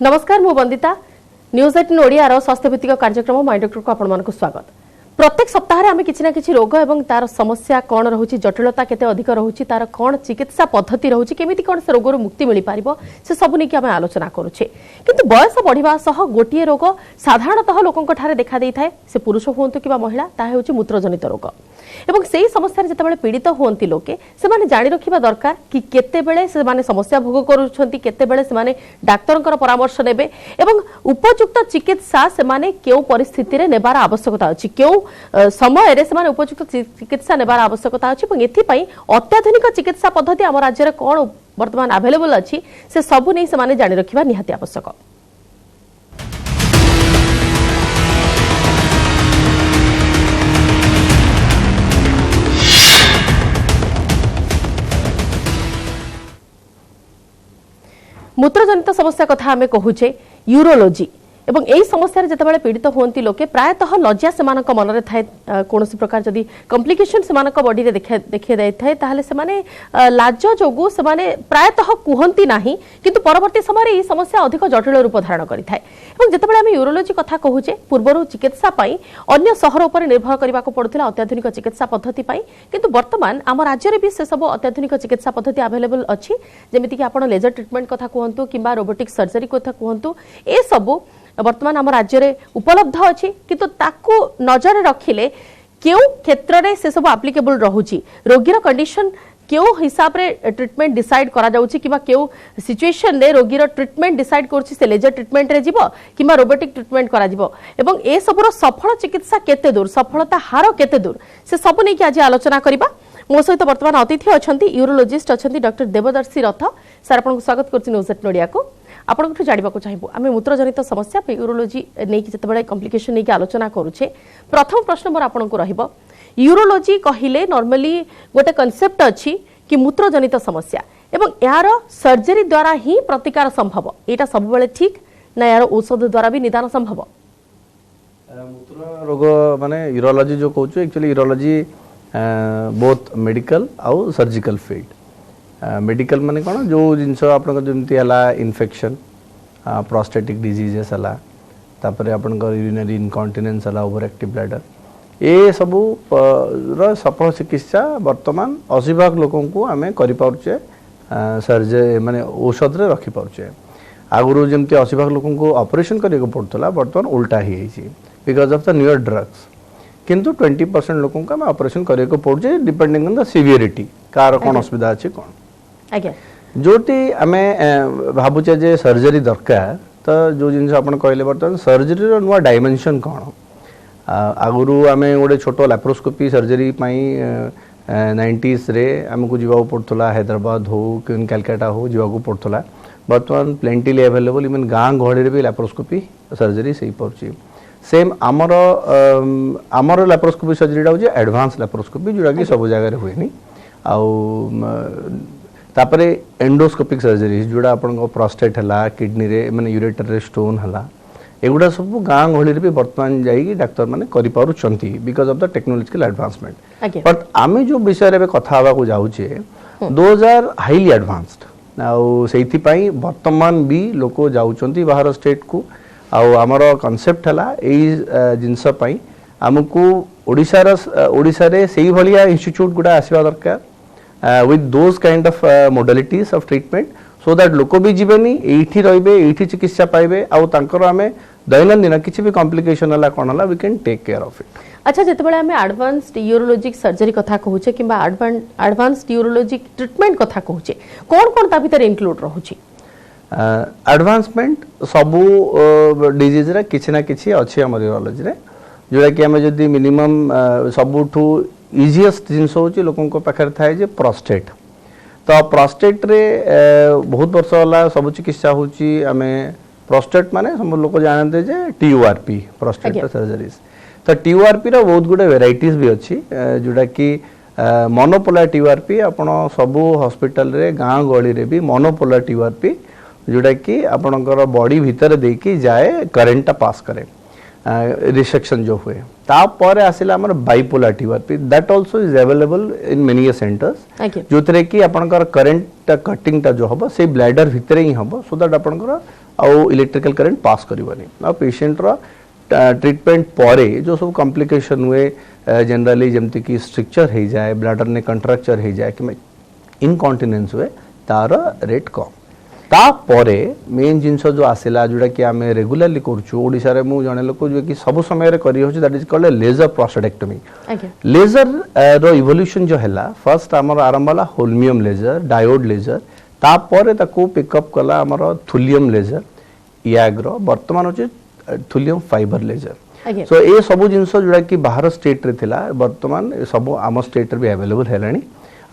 नमस्कार मु वंदिता न्यूज 18 ओडिया स्वास्थ्य भित्तिक कार्यक्रम माय डॉक्टर को आपण मानक स्वागत। प्रत्येक सप्ताह रे आमे किछि ना किछि रोग एवं तार समस्या कोन रहुछि जटिलता केते अधिक रहुछि तार कोन चिकित्सा पद्धति रहुछि केमिति कोन से रोग रो मुक्ति मिलि पारिबो से सब नै कि आमे आलोचना करूछे। किंतु बयस बढ़िबा सह गोटिए रोग साधारणतः लोकंक ठारे देखा देई थाए से पुरुष होंतु किबा महिला ता हेउछि मूत्रजनित रोग एवं सेही समस्या रे जतबेले पीड़ित होंती लोके से माने जानि रखिबा दरकार कि केते बेले से माने समस्या भोग करूछंती केते बेले से माने डाक्टरंकर परामर्श नेबे एवं उपयुक्त चिकित्सा से माने केउ परिस्थिति रे नेबार आवश्यकता अछि केउ समय रे से माने उपयुक्त चिकित्सा नेबार आवश्यकता अछि एवं एथि पई अत्याधुनिक चिकित्सा पद्धति हम राज्य रे कोन वर्तमान अवेलेबल अछि से सब नै से माने जानि रखिबा निहाती आवश्यक। मूत्रजनित समस्या कथा आमे कहूचे यूरोलॉजी एवं एई समस्या रे जतबेले पीड़ित होंती लोके प्रायतः लज्जा सेमानक मन रे थाए कोनोसी प्रकार जदी कॉम्प्लिकेशन सेमानक बॉडी रे देखि दै थाए ताहले से माने लाज जोगु से माने प्रायतः कुहंती नाही किंतु परवर्ती समय रे ई समस्या अधिक जटिल रूप धारण करि थाए एवं जतबेले आमे यूरोलॉजी कथा कहूचे पूर्वरु चिकित्सा पई अन्य शहर ऊपर निर्भर करबा को पडुथिला अत्याधुनिक चिकित्सा पद्धति पई किंतु वर्तमान हम राज्य रे भी से सब अत्याधुनिक चिकित्सा पद्धति अवेलेबल अछि जेमिति कि आपण लेजर ट्रीटमेंट कथा कहंतु किबा रोबोटिक सर्जरी कथा कहंतु ए सब वर्तमान आम राज्य में उपलब्ध अच्छी किंतु ताकू नजर रखिले क्यों क्षेत्र में से सब एप्लिकेबल रहुची रोगीर कंडीशन क्यों हिसाब रे ट्रीटमेंट डिसाइड करा जाउची किबा क्यों सिचुएशन ने रोगीर ट्रीटमेंट डिसाइड करछि से लेजर ट्रीटमेंट रे जीवो किबा रोबोटिक ट्रीटमेंट करा जीवो एवं ए सबरो सफल चिकित्सा केते दूर सफलता हार केते दूर से सब नै कि आज आलोचना करिबा। मो सहित वर्तमान अतिथि अछंती यूरोलॉजिस्ट अछंती डॉक्टर देवदर्शी रथ सर आपन स्वागत करछि न्यूज 18 ओडिया को। आपन जानिबा को चाहिबो आमे मूत्रजनित समस्या पे यूरोलॉजी नै कि जतबेले कॉम्प्लिकेशन नै कि आलोचना करूछे प्रथम प्रश्न मोर आपन को रहइबो यूरोलॉजी कहिले नॉर्मली गोटे कांसेप्ट अछि कि मूत्रजनित समस्या एवं यार सर्जरी द्वारा ही प्रतिकार संभव एटा सब बेले ठीक ना यार औषध द्वारा भी निदान संभव। मूत्र रोग माने यूरोलॉजी जो कहूछु एक्चुअली यूरोलॉजी बोथ मेडिकल आउ सर्जिकल फील्ड मेडिकल माने कोन जो जिंस आपन जेमति हला इन्फेक्शन प्रोस्टेटिक डिजीजेस हला तापरे आपन यूरिनरी इनकॉन्टिनेंस हला ओवर एक्टिव ब्लैडर ए सबु रो सफल चिकित्सा वर्तमान 80% लोकों को आमे करि पाउचे सर्जरी माने औषध रे रखि पाउचे आगुरु जेमति 80% लोकों को ऑपरेशन करे को पड़तला वर्तमान उल्टा ही हिची because of the newer drugs किंतु 20% लोकों का ऑपरेशन करे को पड़े डिपेंडिंग ऑन द सिवियरिटी कार कोन असुविधा अछि कोन आज्ञा जोटी आमे भाबुचे जे सर्जरी दरकार तो जो जिंस आपण कहले बर्तन सर्जरी रो नुवा डायमेंशन कोन आगुरु आमे गोटे छोटो लैप्रोस्कोपी सर्जरी पई 90s रे हमकु जीवा पड़तला हैदराबाद हो कि कलकत्ता हो जीवा को पड़तला वर्तमान प्लेंटिली अवेलेबल इवन गां गहड़ी रे भी लैप्रोस्कोपी सर्जरी सही पड़ची सेम आमर लैप्रोस्कोपी सर्जरी होची एडवांस लैप्रोस्कोपी जोड़ा कि सब जगह रे हुएनी आउ तापरे एंडोस्कोपिक सर्जरी जोड़ा आपन प्रोस्टेट हला किडनी रे माने यूरेटर रे स्टोन हला एगुडा सब गां गहली रे भी वर्तमान जाई डॉक्टर माने करि पारु चंती because of the technological advancement but आमे जो विषय रे कथा हवा को जाउचे 2000 हाईली एडवांस्ड आउ सेथि पई वर्तमान भी लोको जाउचंती बाहर स्टेट को आउ हमर कांसेप्ट हला एई जिंस पई हमकु ओडिसा रे सेही भलिया इंस्टीट्यूट गुडा आसीबा दरकार with those kind of modalities of treatment so that लोक भी जीवेनी एठी रहिबे एठी चिकित्सा पाइबे आउ तांकर हमें दैनंदिन किछि भी कॉम्प्लिकेशन हला कोन हला we can take care of it. अच्छा जेतेबेले हमें एडवांस्ड यूरोलॉजिक सर्जरी कथा कहूचे किबा एडवांस्ड यूरोलॉजिक ट्रीटमेंट कथा कहूचे कोन कोन ता भीतर इंक्लूड रहूची एडवांसमेंट सबु डिजीज रे किछि ना किछि अछि हमर यूरोलॉजी रे जोरा कि हमें जदी मिनिमम सबुठू इजीएस्ट जिंस होची लोकन को पाखर थाए जे प्रोस्टेट तो प्रोस्टेट रे बहुत वर्ष वाला सब चिकित्सा होची हमें प्रोस्टेट माने सब लोग जानते जे टीयूआरपी प्रोस्टेट सर्जरीज तो टीयूआरपी रो बहुत गुडे वेराइटीज भी अछि जोडा कि मोनोपोलर टीयूआरपी आपण सब हॉस्पिटल रे गां गळी रे भी मोनोपोलर टीयूआरपी जोडा कि आपणकर बॉडी भीतर देकी जाए करंट पास करे रिसेक्शन जो हुए तापर आसिला हमर bipolar TRP that also is available in many centres आज्ञा जो थरे कि आपनकर करंट कटिंग टा जो हबो से ब्लैडर भितरे ही हबो सो दैट आपनकर आउ इलेक्ट्रिकल करंट पास करबनी आ पेशेंट रो ट्रीटमेंट परे जो सब कॉम्प्लिकेशन हुए जनरली जमती कि स्ट्रक्चर हो जाए ब्लैडर ने कंट्रक्चर हो जाए कि इनकॉन्टिनेंस हुए तार रेट कम तापरे मेन जिनस जो आसला जोटा कि आम रेगुलाली करोशा मु जड़े लोक जो कि सब समय that is called laser prostatectomy laser रो इवोल्यूशन जो है फर्स्ट आमर आरंभ है होल्मियम लेजर डायोड लेजर तापर ताको पिकअप कला आमर थुलियम लेजर याग्र वर्तमान होचे थुलियम फाइबर लेजर सो ये सब जिनस जोटा कि बाहर स्टेट रे थिला वर्तमान सब आम स्टेट रे भी अवेलेबल हेलानी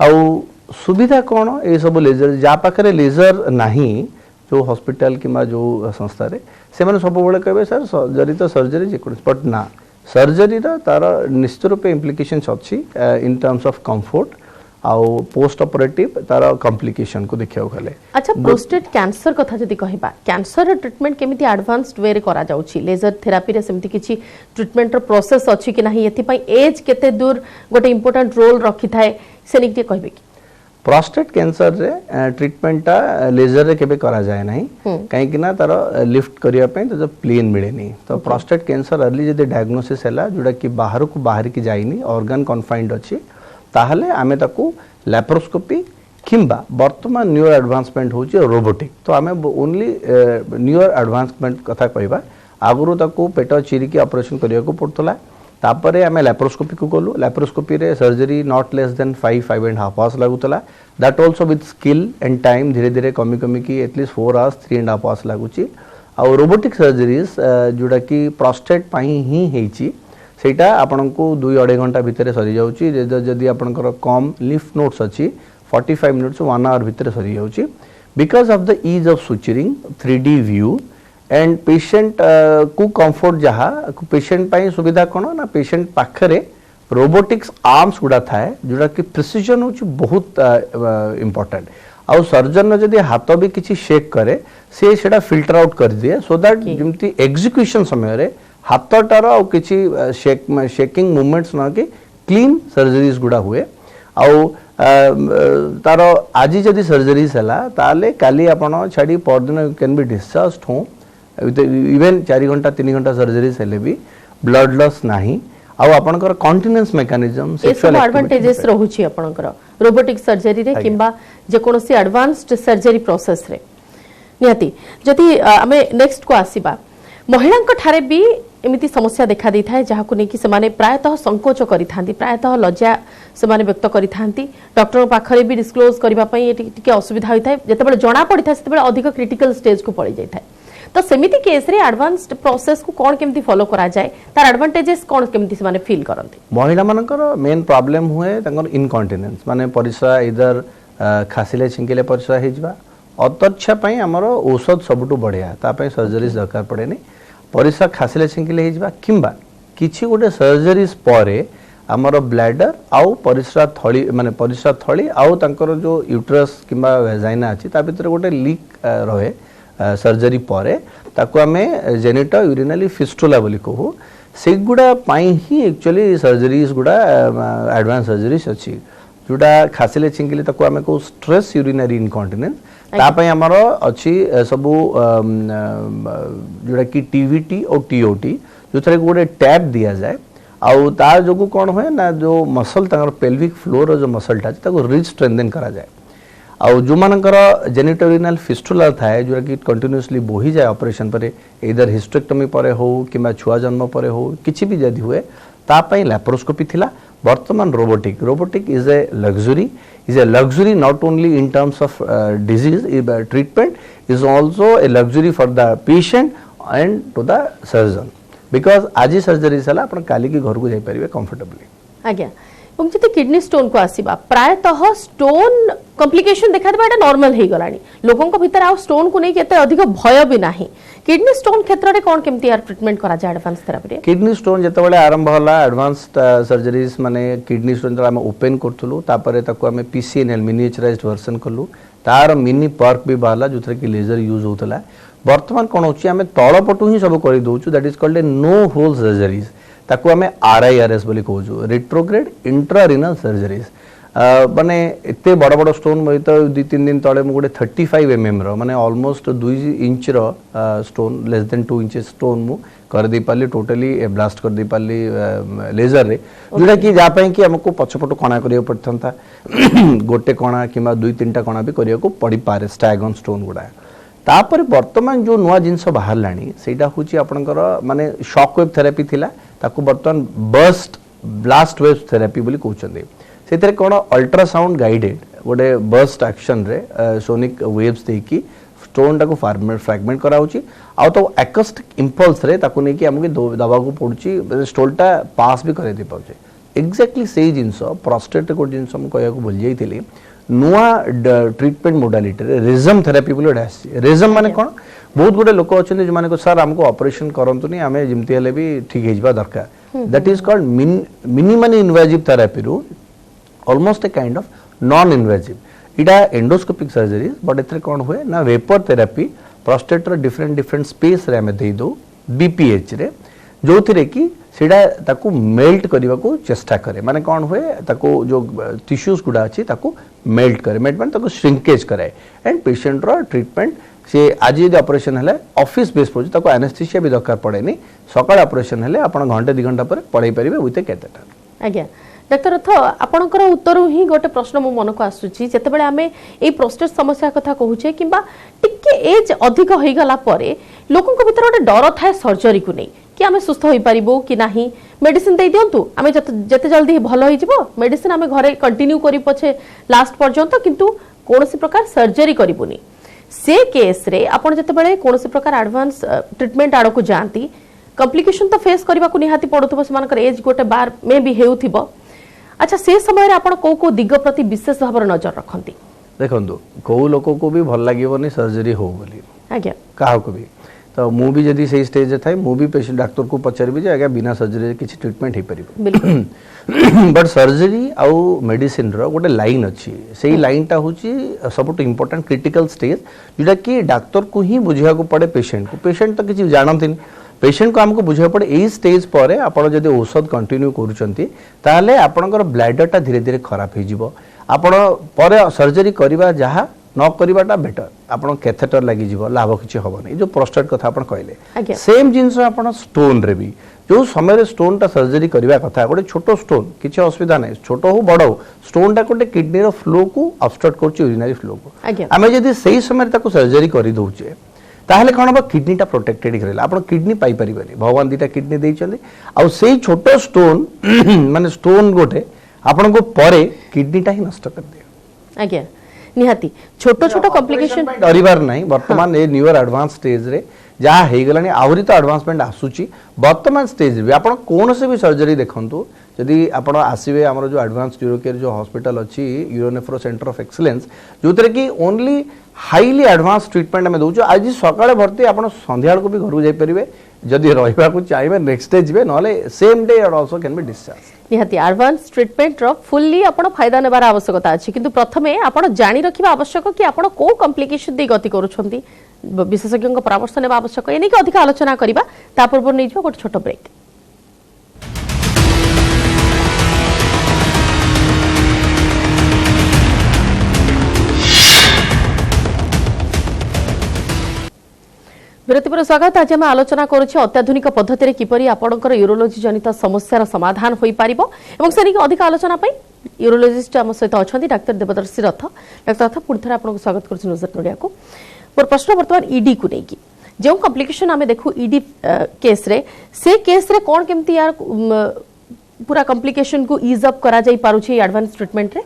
आउ सुविधा कौन ये सब लेजर जहाँ पाखे लेजर नहीं जो हॉस्पिटल कि जो संस्था रे से माने सब बड़े कहे सर सर्जरी तो सर्जरी जेकोस बट ना सर्जरी तार निश्चित रूप इम्प्लिकेशंस अच्छी इन टर्म्स ऑफ कंफर्ट आउ पोस्ट ऑपरेटिव तार कॉम्प्लिकेशन को देखियो गले अच्छा प्रोस्टेट कैंसर कथा जदी कहिबा कैंसर ट्रीटमेंट केमिति एडवांस्ड वे रे करा जाउची लेजर थेरापी रे सेमति किछि ट्रीटमेंट रो प्रोसेस अछि कि नाही एथि पई एज केते दूर गोटे इंपोर्टेंट रोल रखि थाए से निकते कहबे कि प्रोस्टेट कैंसर रे ट्रीटमेंटा लेजर रे केबे करा जाय नाही काहे कि ना तार लिफ्ट करिया पे तो प्लेन मिले नहीं तो प्रोस्टेट कैंसर अर्ली जदि डायग्नोसिस हैला जोडा कि बाहर को बाहर की जाइनी ऑर्गन कन्फाइंड अछि ताहले आमे ताकू लैप्रोस्कोपी किंबा वर्तमान न्यूर एडवांसमेंट होची रोबोटिक तो आमे ओनली न्यूर एडवांसमेंट कथा कहबा आगुरु ताकू पेट चिरी की ऑपरेशन करिया को पड़तला तापरे आमे लैप्रोस्कोपी को कोलु लैप्रोस्कोपी रे surgery not less than 5.5 hours लागुतला that also with skill and time धीरे धीरे कमी कमी की एटलीस्ट 4 आवर्स 3.5 आवर्स लागुची आ रोबोटिक सर्जरीज जोडा कि प्रोस्टेट पाई ही हेची सेटा आपन को 2-2.5 घंटा भितर सरी जाउची जदी आपनकर कम लिफ नोट्स अछि 45 मिनिट्स 1 आवर भितर सरी जाउची because of the ease of suturing 3D view and patient को कंफर्ट जहा पेशेंट पाई सुविधा कोन ना पेशेंट पाखरे रोबोटिक्स आर्म्स गुडा थाए जोडा कि प्रिसिजन होची बहुत इंपोर्टेंट आ सर्जन जदी हाथ भी किछि शेक करे से सेटा फिल्टर आउट कर दिए सो दैट जेमती एग्जीक्यूशन समय रे हाथटार आ किछि शेकिंग मूवमेंट्स ना कि क्लीन सर्जरीज गुडा हुए आउ तार आज जदी सर्जरीज हला ताले काली आपण छाडी परदिन can be discharged home even 4 घंटा 3 घंटा सर्जरीज हेले भी ब्लड लॉस नाही आउ आपनकर कॉन्टिनेंस मेकानिज्म सेक्सुअल एडवांटेजेस रहुची आपनकर रोबोटिक सर्जरी रे किंबा जे कोनोसी एडवांस्ड सर्जरी प्रोसेस रे नियति जति हमें नेक्स्ट को आसीबा महिलांक ठारे भी एमिति समस्या देखा दी थाए जहाँ को लेकिन से प्रायतः संकोच करि थांती प्रायतः लज्जा से व्यक्त करि थांती डॉक्टर पाखरे भी डिस्क्लोज करबा पई टिके असुविधा होई थाए जेतेबेले जणा पड़ि थाए सेतेबेले अधिक क्रिटिकल स्टेज को पड़ि जाय थाए तो सेमिति केस रे एडवांस्ड प्रोसेस को कोन केमति फॉलो करा जाय तार एडवांटेजेस कोन केमति से फील करंती महिला मानकर मेन प्रॉब्लम हुए तंगर इनकॉन्टिनेंस माने परिस्रा इधर खासिले छिंकिले परिस्रा हे जबा अतच्छा पई हमर औषध सबटु बढ़िया ता पई सर्जरीज दरकार पड़े नहीं परिस्रा खासिले छिंकिले हे जबा किंबा किछि गोटे सर्जरीज परे हमर ब्लैडर आउ परिस्रा थळी माने परिस्रा थळी आउ तंकर जो यूट्रस किंबा वेजाइना अछि ता भीतर गोटे लीक रहे सर्जरी परे ताको आमे जेनिटो यूरिनरी फिस्टुला बोली कहू सेगुडा पाई ही एक्चुअली सर्जरीज गुडा एडवांस सर्जरीज अछि जोडा खासिले छिंकिले ताको आमे को स्ट्रेस यूरिनरी इनकॉन्टिनेंस ता पई हमरो अछि सब जोडा कि टीवीटी और टीओटी जो थरे गोटे टैप दिया जाए आउ तार जोगु कोन होय ना जो मसल तार पेल्विक फ्लोर जो मसल टा ताको रिच स्ट्रेंथन करा जाए आउ जो मानकर जेनिटोरिनल फिस्टुला थाए जो कि कंटीन्यूअसली बोही जाए ऑपरेशन परे इधर हिस्टेक्टोमी परे हो किबा छुआ जन्म परे हो किछि भी जदी हुए ता पई लैप्रोस्कोपी थिला वर्तमान robotic is a luxury not only in terms of disease treatment is also a luxury for the patient and to the surgeon because आज सर्जरी सला अपन काली की घर को जाई परिबे कंफर्टेबली आज्ञा जति किडनी स्टोन को आसीबा प्रायतः स्टोन कॉम्प्लिकेशन देखा देबा एटा नॉर्मल हे गलानी लोगन को भीतर आ स्टोन को नै केते अधिक भय भी नाही किडनी स्टोन क्षेत्र रे कोन केमति यार ट्रीटमेंट करा जाय एडवांस थेरापी रे किडनी स्टोन जते बेले आरंभ होला एडवांस्ड सर्जरीज माने किडनी स्टोन हम ओपन करथुलु तापरे ताको हम पीसीएनएल मिनिएचराइज्ड वर्जन करलु तार मिनी पर्क भी बाला जोथरे कि लेजर यूज होतला वर्तमान कौन होची आमे तळ पटु ही सब करि दोछु that is called a no hole surgeries ताकू आमे RIRS बोली कहूछु रेट्रोग्रेड इंट्रारिनल सर्जरीज माने एते बड़ बड़ स्टोन मैं तो 2-3 दिन तले गोटे 35 mm माने almost 2 inch stone less than 2 inches stone मु कर दे पाली टोटली ब्लास्ट कर दे पाली लेजर रे जोटा कि जा पई कि हमको पछपट कणा करियो पड़थंता गोटे कणा किबा 2-3टा कणा भी करियो को पड़ी पारे स्टैगन स्टोन गुडा तापर वर्तमान जो नुआ जिंस बाहर लानी सेटा होची आपनकर माने शॉक वेव थेरेपी थिला ताकू वर्तमान बर्स्ट ब्लास्ट वेव थेरेपी बोली कहउछन्ते से कौन अल्ट्रासाउंड गाइडेड गोटे बर्स्ट एक्शन रे सोनिक वेव्स देकी स्टोन टाको फ्रैगमेंट कराउची आ तो एकस्टिक इंपल्स रे ताको नेकी हमके दबा को पड़ुची स्टोलटा पास भी करे दे पाउचे एग्जैक्टली सेही जिंस प्रोस्टेट को जिंस हम कहया को भूल जाइथिली नुआ ट्रीटमेंट मोडालिटी रे रिजम थेरेपी बोली आसी रिजम माने कोन बहुत गुडे लोक अछन जे माने को सर हमको ऑपरेशन करंतुनी हमें जिमती हले भी ठीक हेजबा दरकार that is called minimally invasive therapy रो almost a kind of non invasive इटा एंडोस्कोपिक सर्जरी बट एथरे कोन हुए ना वेपर थेरेपी प्रोस्टेट रो डिफरेंट स्पेस रे हमें दे दो BPH रे जो थिरे कि सेडा ताकू मेल्ट करबा को चेष्टा करे माने कोन हुए ताकू जो टिश्यूज गुडा अछि ताकू मेल्ट करे मेल्ट माने ताकू श्रिंकेज करे एंड पेशेंट रो ट्रीटमेंट से आज यदि ऑपरेशन हले ऑफिस बेस पर ताकू एनेस्थीसिया भी दरकार पड़ेनी सकाळ ऑपरेशन हले आपण घंटे 2 घंटा पर पढाई परिबे विथ कैथेटर आज्ञा डॉक्टर रथ आपणकर उत्तर ही गोटे प्रश्न मो मन को आसुची जेतेबेले आमे ए प्रोस्टेट समस्या कथा कहूचे किबा टिके एज अधिक होई गला परे लोकन को भीतर गोटे डर थाए सर्जरी को नै कि आमे सुस्थ होई परिबो कि नाही मेडिसिन दे दियंतु आमे जते जल्दी भलो होई जिवो मेडिसिन आमे घरे कंटिन्यू करी पछे लास्ट पर्यंत किंतु कोनोसी प्रकार सर्जरी करिबुनी से केस रे आपण जेतेबेले कोनोसी प्रकार एडवांस ट्रीटमेंट आडो को जानती कॉम्प्लिकेशन तो फेस करबा को निहाती पड़ुथबो समानकर एज गोटे बार मे भी हेउथिबो अच्छा से समय रे आपण को दिग प्रति विशेष भाव नजर रखंती देखंतु को लोक को भी भल लागिवनी सर्जरी हो बोली आज्ञा काहा को भी तो मु भी जदी सही स्टेज रे थाई मु भी पेशेंट डॉक्टर को पचारबी जे आगे बिना सर्जरी रे किछि ट्रीटमेंट हे परिबो बिल्कुल बट सर्जरी आउ मेडिसिन रो गोटे लाइन अछि सेही लाइन टा होची सबटु इंपोर्टेंट क्रिटिकल स्टेज जेटा कि डॉक्टर को ही बुझिया को पड़े पेशेंट तो किछि जानथिन पेशेंट को हमको बुझा पड़े यही स्टेज पर आपण जदि औषध कंटिन्यू करूचंती ताले आपणकर ब्लैडर टा धीरे धीरे खराब हो जिवो आपण पर सर्जरी करबा जहा न करबाटा बेटर आपण कैथेटर लागि जिवो लाभ किछि होबनी जो प्रोस्टेट कथा आपण कहले सेम जिंस आपण स्टोन रे भी जो समय रे स्टोन टा सर्जरी करबा कथा गोटे छोटो स्टोन किछि असुविधा नै छोटो हो बड़ हो स्टोन टा गोटे किडनी रो फ्लो को ऑब्स्ट्रक्ट करछि यूरिनरी फ्लो को आमे जदि सही समय ताको सर्जरी करि दोचे ताहले कौन हम किडनी टा प्रोटेक्टेड कर आप किडनी पाई परिबे भगवान दीटा किडनी देइछले आ सेही छोटो स्टोन माने स्टोन गोटे आपन को परे किडनी टा ही नष्ट कर दे आज्ञा निहाती छोटो छोटो कॉम्प्लिकेशन डरिबार नाही वर्तमान ए न्यूअर एडवांस स्टेज रे जहा हे गलानी आवरी तो एडवांसमेंट आसुची वर्तमान स्टेज रे आपण कोन से भी सर्जरी देखंतु यदि आपण आसीबे हमर जो एडवांस न्यूरो केयर जो हॉस्पिटल अछि यूरोनेफ्रो सेंटर ऑफ एक्सीलेंस जोतरे कि ओनली हाईली एडवांस ट्रीटमेंट में दउछु आज सकाळे भर्ती आपण संध्याळ को भी घर जाई परिबे जदि रहिबा को चाहिबे नेक्स्ट डे जिबे नले सेम डे और आल्सो कैन बी डिस्चार्ज निहाती एडवांस ट्रीटमेंट रो फुल्ली आपण फायदा नेबार आवश्यकता अछि किंतु प्रथमे आपण जानि रखिबा आवश्यक कि आपण को कॉम्प्लिकेशन दे गति करूछंती विशेषज्ञ परामर्श नेबा आवश्यक एनी कि अधिक आलोचना करिबा ता पूर्व नै जिबा गोटे छोटो ब्रेक विरति पर स्वागत आज आम आलोचना करुचे अत्याधुनिक पद्धति किपरि आपणकर यूरोलोजी जनित समस्यार समाधान होई पारिबो एवं सेनिक अधिक आलोचना पई यूरोलोजिस्ट आम सहित अछंती डॉक्टर देवदर्शी रथ डॉक्टर रथ पुनः आपनको स्वागत करछु नजर नोडिया को मोर प्रश्न वर्तमान ईडी को नेकी जो कॉम्प्लिकेशन आमे देखु ईडी केस रे से केस रे कोन केमती यार पूरा कॉम्प्लिकेशन को ईज अप करा जाई पारुछि एडवांस ट्रीटमेंट रे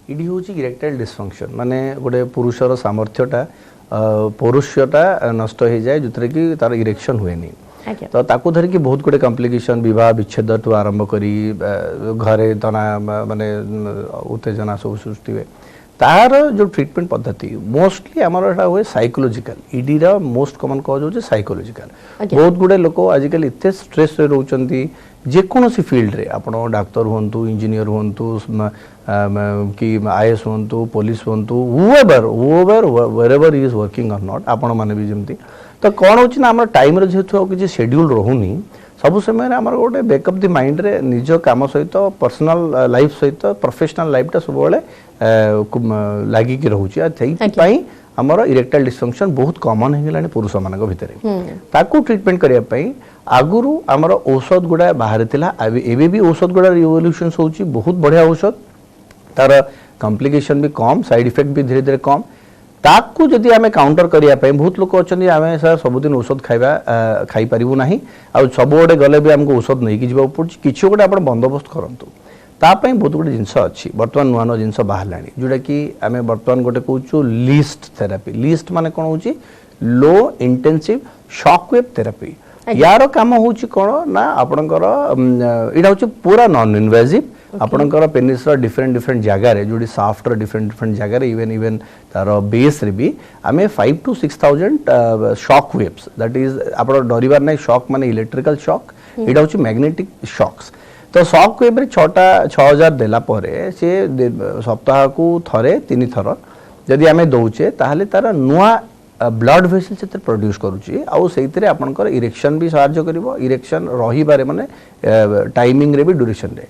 ईडी होची इरेक्टाइल डिसफंक्शन माने गोटे पुरुषर सामर्थ्यटा पौरुषटा नष्ट हो जाए जो कि तार इरेक्शन हुए नहीं तो ताकू धर कि बहुत गुड़े कॉम्प्लिकेशन विवाह विच्छेद टू आरंभ करी घरे तना माने उत्तेजना सब सृष्टि हुए तार जो ट्रीटमेंट पद्धति मोस्टली आमर एटा हुए साइकोलॉजिकल ईडी रा मोस्ट कॉमन कॉज होचे साइकोलॉजिकल बहुत गुडे लोक आजिकल इतने स्ट्रेस रे रहउचंती जे कोनोसी फील्ड रे आपण डॉक्टर होंतु इंजीनियर होंतु कि आईएएस होंतु पुलिस होंतु whoever wherever he is working or not आपण माने भी जेमती तो कौन होची ना हमर टाइम रे जेतु किछि शेड्यूल रहउनी सब समय हमर गोटे बैकअप द माइंड रे निज काम सहित पर्सनल लाइफ सहित प्रोफेशनल लाइफ टा सब बेले लागी कि रहउची आ थई पई हमर इरेक्टाइल डिसफंक्शन बहुत कॉमन हे गेलानी पुरुष मानक भितरे ताकू ट्रीटमेंट करिया पई आगुरु हमर औषध गुडा बाहर थिला एबे भी औषध गुडा रिवोल्यूशन होची बहुत बढ़िया औषध तार कॉम्प्लिकेशन भी कम साइड इफेक्ट भी धीरे धीरे कम ताकू जदि आमे काउंटर करिया पई बहुत लोक अछनी आमे सर सब दिन औषध खाइबा खाइ परिबु नाही आ सब ओडे गले भी हमको औषध नै कि जिबा पड़छ किछु गोटे आपण बंदोबस्त करंतु ता पई बहुत गुडे जिंस अछि वर्तमान नुआ नुआ जिंस बाहरलानी जोडा कि आमे वर्तमान गोटे कहउछु लीस्ट थेरेपी लीस्ट माने कोन होची लो इंटेंसिव शॉक वेव थेरेपी यार काम होची कोन ना आपनकर इडा होची पूरा नॉन इन्वेजिव आपनकर पेनिस रा डिफरेंट जगह रे जोडी साफ्ट रा डिफरेंट जगह रे इवन तार बेस रे भी हमें 5 to 6000 shock waves that is आपण डरिबार नै शॉक माने इलेक्ट्रिकल शॉक इडा होची मैग्नेटिक शॉक्स तो शॉक वेव रे 6000 देला परे से सप्ताह को थरे 3 थर जदि हमें दउचे ताहले तार नुआ ब्लड वेसल से प्रोड्यूस करूची आ सेइतरे आपनकर इरेक्शन भी सहायता करिवो इरेक्शन रही बारे माने टाइमिंग रे भी ड्यूरेशन रे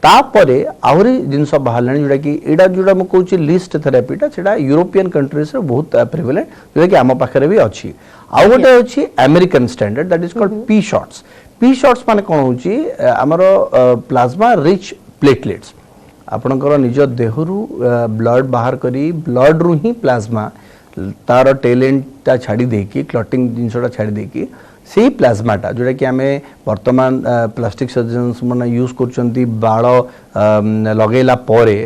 तापरे आहुरी जिनस बाहरलानी जोड़ा कि एडा जोड़ा म कहूची लिस्ट थेरेपीटा सेडा यूरोपियन कंट्रीज रे बहुत प्रिवेलेंट जोड़ा कि आम पाखरे भी अछि आ गोटे अछि American standard that is called P shots माने कोन होची हमर प्लाज्मा रिच प्लेटलेट्स आपनकर निज देहरु ब्लड बाहर करी ब्लड रु ही प्लाज्मा तार टैलेंट ता छाडी देकी क्लॉटिंग जिनसटा छाडी देकी से प्लाज्माटा जोटा कि आमे वर्तमान प्लास्टिक सर्जन्स माने यूज करचंती बाळ लगेला परे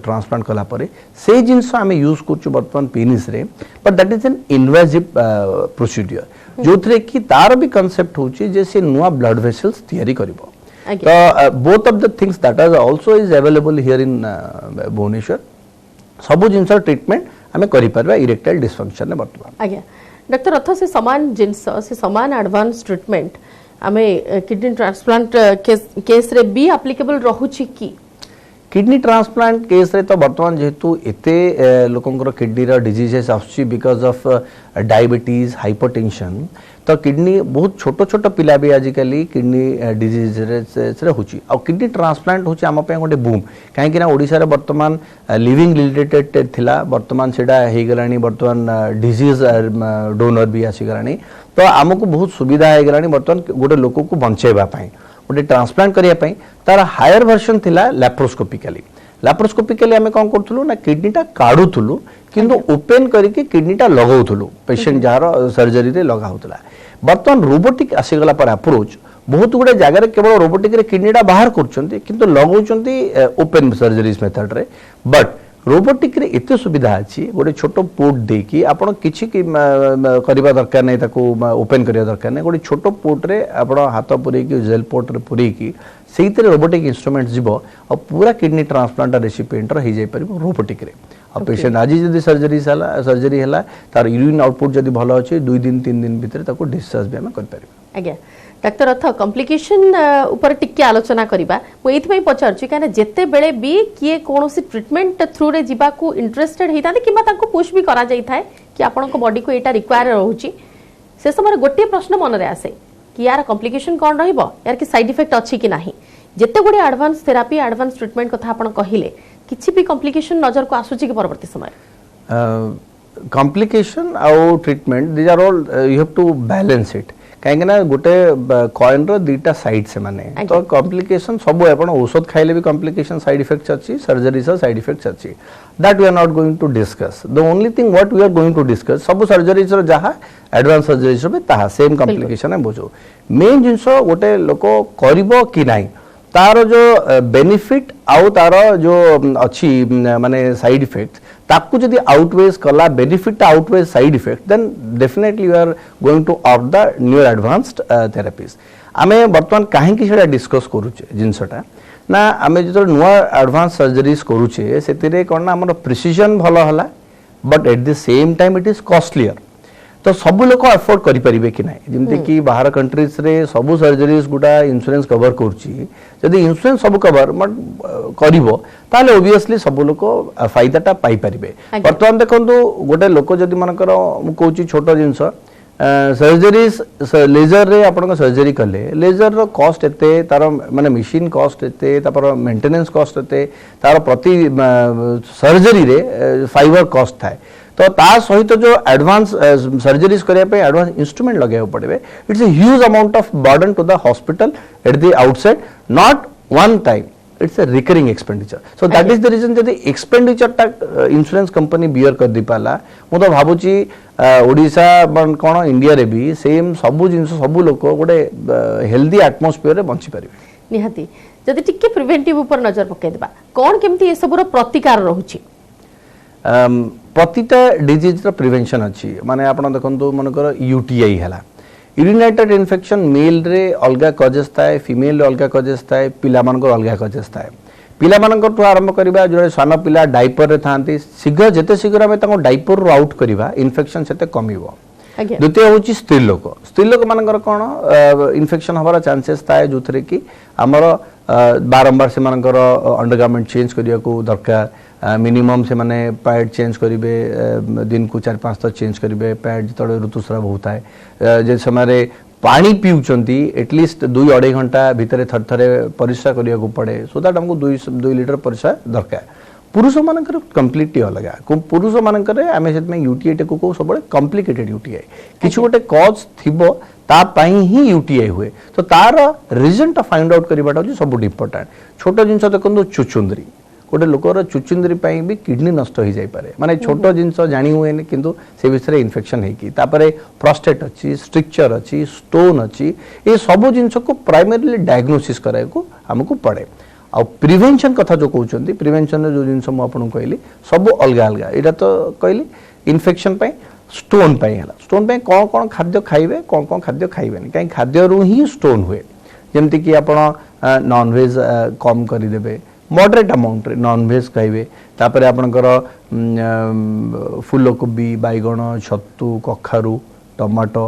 ट्रांसप्लांट कला परे से जिंस आमे यूज करचु वर्तमान पेनिस रे but that is an invasive procedure जोथरे कि तार भी कांसेप्ट होची जे से नुआ ब्लड वेसल्स तयारी करबो तो both of the things that are also is available here in Bhubaneswar सब जिंस ट्रीटमेंट आमे करि परबा इरेक्टाइल डिसफंक्शन ने वर्तमान आज्ञा डॉक्टर अथ से समान जिनस से समान एडवांस ट्रीटमेंट आमे किडनी ट्रांसप्लांट केस रे भी एप्लीकेबल रहुची की किडनी ट्रांसप्लांट केस रे तो वर्तमान जेतु एते लोकंकर किडनी रा डिजीजेस आछी बिकॉज ऑफ डायबिटीज हाइपरटेंशन तो किडनी बहुत छोट छोट पिला भी आजिकली किडनी डिजीज रे होची आ किडनी ट्रांसप्लांट होची हम पे गोटे बूम काहे कि ना ओडिसा रे वर्तमान लिविंग रिलेटेड थिला वर्तमान सेडा हे गलानी वर्तमान डिजीज डोनर भी आसी गलानी तो हमको बहुत सुविधा हे गलानी वर्तमान गोटे लोक को बंचेबा पई गोटे ट्रांसप्लांट करिया पई तार हायर वर्जन थिला लैप्रोस्कोपिकली हमें कौन करथुलु ना किडनीटा काढुथुलु किंतु ओपन करके किडनीटा लगाउथुलु पेशेंट जार सर्जरी रे लगाउतला वर्तमान रोबोटिक आसीगला पर अप्रोच बहुत गुडे जगह केवल रोबोटिक रे किडनीटा बाहर करछंती किंतु लगाउछंती ओपन सर्जरीज मेथड रे बट रोबोटिक रे एते सुविधा अछि गोटे छोटो पोर्ट देकी आपण किछि कि करबा दरकार नै ताको ओपन करिया दरकार नै गोटे छोटो पोर्ट रे आपण हाथ पुरे की जेल पोर्ट रे पुरे की सेहिते रोबोटिक इंस्ट्रूमेंट जीवो और पूरा किडनी ट्रांसप्लांट रेसिपिएंट रे हे जाय परिबो रोबोटिक रे और पेशेंट आज जदी सर्जरी हला तार यूरिन आउटपुट जदी भलो अछि 2 दिन 3 दिन भीतर ताको डिस्चार्ज भी हम कर परिबो आज्ञा डॉक्टर अथ कॉम्प्लिकेशन ऊपर टिके आलोचना करिबा मो एथि पचारछि काने जेते बेले भी किए कोनोसी ट्रीटमेंट थ्रू रे जीवा को इंटरेस्टेड हेता किबा ताको पुश भी करा जाई थाए कि आपन को बॉडी को एटा रिक्वायर रहउछि से समय गोटे प्रश्न मन रे आसे कि यार कॉम्प्लिकेशन कोन रहइबो यार कि साइड इफेक्ट अछि कि नाही जेते गुडे एडवांस थेरेपी एडवांस ट्रीटमेंट कथा आपन कहिले किछि भी कॉम्प्लिकेशन नजर को आसुछि कि परवर्ती समय कॉम्प्लिकेशन आउ treatment this are all you have to balance it कहीं ना गोटे कॉइन रो दीटा साइड से माने तो कॉम्प्लिकेशन सब आपण औषध खाइले भी कॉम्प्लिकेशन साइड इफेक्ट्स अछि सर्जरी से साइड इफेक्ट्स अछि that we are not going to discuss the only thing what we are going to discuss सब सर्जरीज रो जहा एडवांस सर्जरीज रो ताहा सेम कॉम्प्लिकेशन है बुझो मेन जिंसो गोटे लोको करिवो कि नाही तारो जो बेनिफिट आउ तारो जो अछि माने साइड इफेक्ट ताकू जदी आउटवेज कला benefit outweighs side effect then definitely you are going to opt the new advanced therapies आमे वर्तमान काहे कि सेडा डिस्कस करूचे जिंसटा ना आम जो नुआ एडवांस सर्जरीज करुचे से कौन ना आम प्रिसीजन भल है but at the same time it is costlier तो सब लोग अफोर्ड करें कि ना जमती कि बाहर कंट्रीज रे सब सर्जरीज गुड़ा इंश्योरेंस कवर करुँच इंश्योरेंस सब कवर कर ओबियसली सब लोग फायदाटा पाइपर बर्तमान देखो गोटे लोक जदि मनकर मुझे छोट जिनस सर्जरीज लेजर रे आपण सर्जरी कले लेजर रो कॉस्ट एते तार माने मशीन कॉस्ट एते तापर मेंटेनेंस कॉस्ट एते तार प्रति सर्जरी रे फाइबर कॉस्ट थाए तो ता सहित जो एडवांस सर्जरीज करिया पे एडवांस इंस्ट्रूमेंट लगे पड़े it's a huge amount of burden to the hospital at the outside not one time it's a recurring expenditure so that is the reason जदि एक्सपेंडिचर टा इंश्योरेंस कंपनी बियर कर दी पाला मु तो भाबुची ओडिशा कौन इंडिया रे भी सेम सबु जिंस सबु लोक गोटे हेल्दी एटमॉस्फियर रे बंची परिबे निहाती जदि टिके प्रिवेंटिव ऊपर नजर पके देबा कोन केमती ए सबरो प्रतिकार रहउची प्रतिटा डिजीज रो प्रिवेंशन अछि माने आपण देखंतु मनकर यूटीआई हला यूरिनेटेड इन्फेक्शन मेल रे अलगा कजेस थाए फीमेल रे अलगा कजेस थाए पिला मानकर अलगा कजेस थाए पिला मानकर तो आरंभ करबा जो सान पिला डाइपर रे थांती शीघ्र जेते शीघ्र हमें ताको डाइपर रो आउट करबा इन्फेक्शन सेते कमिवो द्वितीय होची स्त्री लोक मानकर कोन इन्फेक्शन हबार चांसेस थाए जोथरे कि हमर बारंबार से मानकर अंडरगारमेंट चेंज करिया को दरकार मिनिमम से माने पैड चेंज करिवे दिन को 4-5 तक चेंज करिवे पैड जतले ऋतुस्राव होता है जे समय पानी पिउचंती एटलीस्ट 2-2.5 घंटा भितर थर थरे परिश्रा करिया को पड़े सो दैट हमको 2 लीटर परिश्रा दरकार पुरुष मानकर कंप्लीटली अलग पुरुष मानकर आमे सेत में यूटीआई टे को सब कॉम्प्लिकेटेड यूटीआई किछु गोटे कॉज थिबो ता पाई ही यूटीआई हुए तो तार रीजन टा फाइंड आउट करबाटा हो सब इंपोर्टेंट छोट जिंस देखो चुचुंदरी गोटे लोकर चुचुंदरी पाई भी किडनी नष्ट हो जाई पारे माने छोट जिंस जानी हुए ने किंतु से विषय इन्फेक्शन है कि तापरे प्रोस्टेट अछि स्ट्रक्चर अछि स्टोन अछि ए सब जिंस को प्राइमरीली डायग्नोसिस कराय को हमको पड़े आ प्रिवेंशन कथा जो कहउचंती प्रिवेंशन जो जिंस मु आपन कहली सब अलगा अलगा एटा तो कहली इन्फेक्शन पाई स्टोन पाई हला स्टोन पाई कोन कोन खाद्य खाइबे कोन खाद्य खाइबेनी काई खाद्य रु ही स्टोन हुए जेमति कि आपण नॉन वेज कम करि देबे मॉडरेट अमाउंट रे नॉन वेज खाइबे तापरे आपनकर फूलकोबी बैगण छत्तू कखारू टमाटो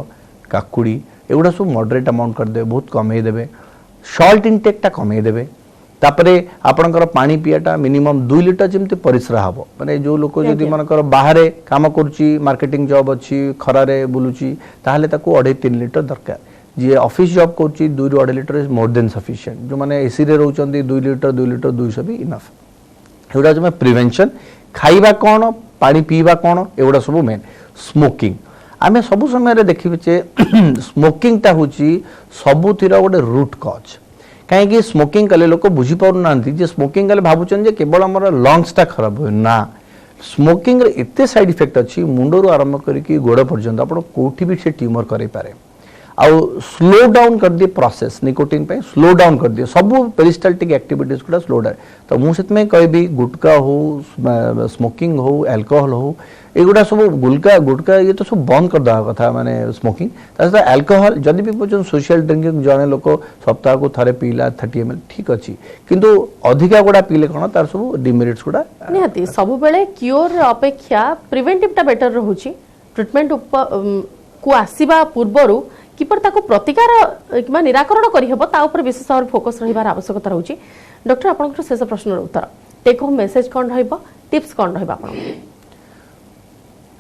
काकुड़ी एगुडा सब मॉडरेट अमाउंट कर देबे बहुत कमे देबे सॉल्ट इनटेक टा कमे देबे तापरे आपनकर पानी पियाटा मिनिमम 2 लीटर जेमते परिश्रा हबो माने जो लोक जदि मनकर बाहरे काम करूची मार्केटिंग जॉब अछि खरा रे बुलुची ताहले ताको 2.5-3 लीटर दरकार जे ऑफिस जॉब करूची 2-2.5 litre is more than sufficient जो माने एसी रे रहउचंदी 2 लीटर 200 भी इनफ एउडा जो प्रिवेंशन खाइबा कोन पानी पीबा कोन एउडा सब मेन स्मोकिंग आमे सब समय रे देखिबे जे स्मोकिंग ता होची सबुतिर गोटे रूट कॉज कहीं स्मोकिंग कले लोक बुझी पार ना स्मोकिंग कले भावुन जे केवल आम लंग्स टा खराब हुए ना स्मोकिंग रे एते साइड इफेक्ट अच्छी मुंडर आरंभ करके गोड़ पर्यंत आप कौटी भी से ट्यूमर करे पारे आउ स्लो डाउन कर दिए प्रोसेस निकोटिन पे स्लो डाउन कर दिए सब पेरिस्टाल्टिक एक्टिविटीज गुड़ा स्लो डाउन तो मुझे कहबी गुटका हो स्मोकिंग हो अल्कोहल हो एगुड़ा सब गुटका ये तो सब बंद कर देवा कथा माने स्मोकिंग सहित अल्कोहल जदि भी पर्यटन सोशल ड्रिंकिंग जने लोक सप्ताह को थरे पीला 30 ml ठीक अच्छी किंतु अधिका गुड़ा पीले कौन तार सब डिमेरिट्स गुड़ा निहाती सब बेले क्योर अपेक्षा प्रिवेंटिव टा बेटर रहउची ट्रीटमेंट को आसीबा पूर्वरु किपर ताको प्रतिकार किबा निराकरण करि हेबो ता ऊपर विशेष भाव फोकस रहिबार आवश्यकता रहउची डॉक्टर आपनकर शेष प्रश्न उत्तर टेक होम मेसेज कोन रहइबो टिप्स कोन रहइबा आपन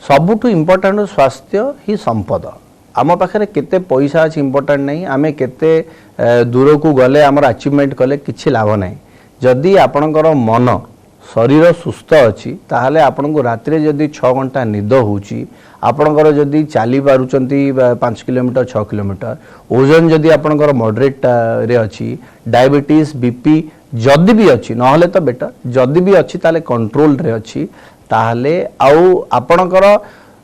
सबुठु इम्पोर्टेंट स्वास्थ्य ही संपद आम पाखे केते पैसा अच्छी इम्पोर्टेंट नहीं आमे केते दूर को गले आमर अचीवमेंट कले किछि लाभ नहीं जदि आपणकर मन शरीर सुस्थ अच्छी ताहले आपन को रात्रि जदि 6 घंटा निद होउची आपणकर जदि चली पारुचंती 5 किलोमीटर 6 किलोमीटर ओजन जदि आपणकर मॉडरेट रे अच्छी डायबिटीज बीपी जदि भी अच्छी नहले तो बेटर जदि भी अच्छी ताले कंट्रोल रे अच्छी ताहले आउ आपणकर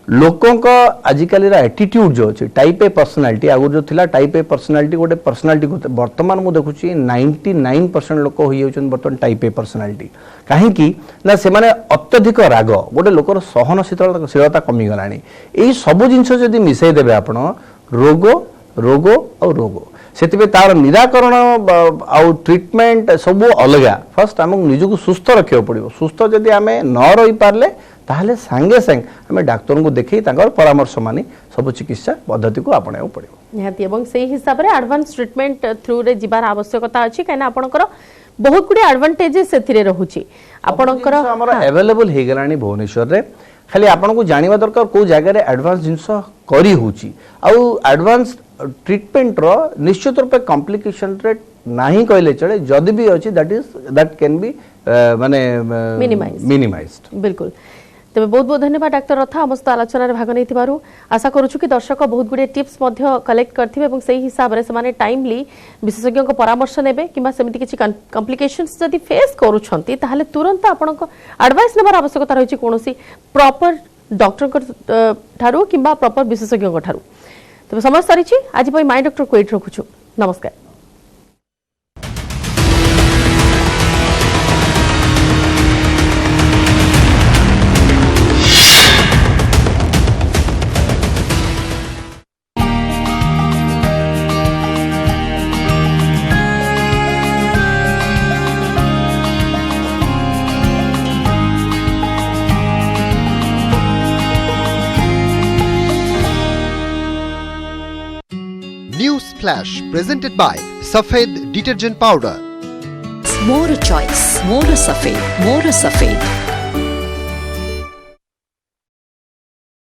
लोकों का आजिकल एटीट्यूड जो अच्छे टाइप ए पर्सनालिटी आगुर जो थिला टाइप ए पर्सनालिटी गोटे पर्सनालिटी को वर्तमान मु देखुची 99% लोक हो बर्तमान टाइप ए पर्सनालिटी कहीं ना से माने अत्यधिक राग गोटे लोकर सहनशीलता कमी गलानी एई सब जिंस जदी मिसई देबे आपण रोग रोग और रोग से तार निराकरण आउ ट्रीटमेंट सब अलग फर्स्ट आमको निजक सुस्थ रखा पड़ो सुस्थ जदि आम न रही पारे ताहले सांगे सांग आम डाक्तर को देखी परामर्श मानी सब चिकित्सा पद्धति को आपणा पड़ो निहाती एवं से हिसाब रे एडवांस ट्रीटमेंट थ्रू रे जिबार आवश्यकता अछि काना आपनकर बहुत गुडी एडवांटेजेस सेथिरे रहूची आपनकर हमर अवेलेबल हे गलानी भुवनेश्वर रे खाली आपन को जानिबा दरकार को जगह रे एडवांस जिंस करी होची आ एडवांस ट्रीटमेंट रो निश्चित रूप कॉम्प्लिकेशन रेट नाही कहले चले जदी भी अछि दैट कैन बी माने मिनिमाइज्ड बिल्कुल तबे बहुत बहुत धन्यवाद डॉक्टर रथा समस्त आलोचना रे भाग नैथिबारु आशा करूछु कि दर्शक बहुत गुडे टिप्स मध्य कलेक्ट करथिबे एवं सेही हिसाब रे समाने टाइमली विशेषज्ञ को परामर्श नेबे किबा सेमिति किछि कॉम्प्लिकेशंस जदी फेस करूछंती ताहाले तुरंत आपनको एडवाइस नेबार आवश्यकता रहिछि कोनोसी प्रॉपर डॉक्टर को ठारू किबा प्रॉपर विशेषज्ञ को ठारू तबे समय सरिछि आज पई माय डॉक्टर को एट रखुछु नमस्कार। News Flash presented by Safed Detergent Powder. More choice, more Safed, more Safed.